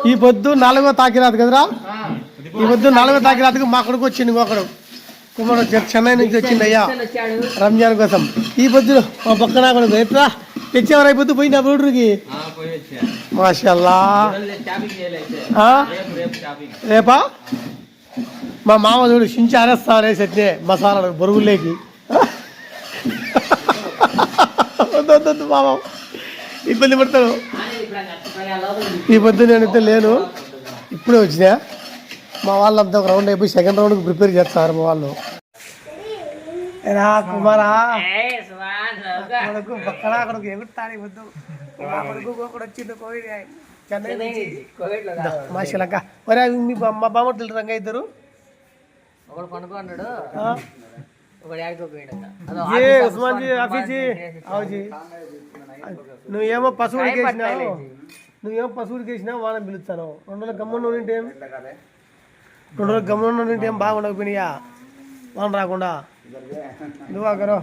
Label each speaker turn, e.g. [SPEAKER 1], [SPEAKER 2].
[SPEAKER 1] ఈ పొద్దు 4వ తాకిరాదు కదరా, ఈ పొద్దు 4వ తాకిరాదుకు మా కొడుకు వచ్చింది ఒకడు కుమారు చెన్నై నుంచి వచ్చింది అయ్యా రంజాన్ కోసం. ఈ పొద్దు మా పక్కన కొడుకు ఎట్లా తెచ్చేవారు అయిపోద్దు పోయింది బోర్డుకి. మాషల్లా రేపా మా మామ చూడు చించి అరేస్తారు వేసే మసాలాలు బొరుగులేకి. వద్దు మామ ఇబ్బంది పడతాడు. ఈ పొద్దు నేనైతే లేను, ఇప్పుడే వచ్చినా. మా వాళ్ళంతా ఒక రౌండ్ అయిపోయి సెకండ్ రౌండ్కి ప్రిపేర్ చేస్తారు మా వాళ్ళు. రా కుమారా కొడుకు పక్కన కొడుకు ఎగురుతాడు. ఈ పొద్దు మా కొడుకు ఒకడు వచ్చింది కోవిడ్ చెన్నై నుంచి మాషలక్క. మరి మీ మా బామ్మర్తులు రంగా ఇద్దరు నువ్వేమో పశువుడికి వేసినావు వాళ్ళని పిలుస్తాను. 2 రోజులు గమ్మున ఉంటే ఏం బాగుండకపోయినాయా వాళ్ళని రాకుండా నువ్వు అక్కరో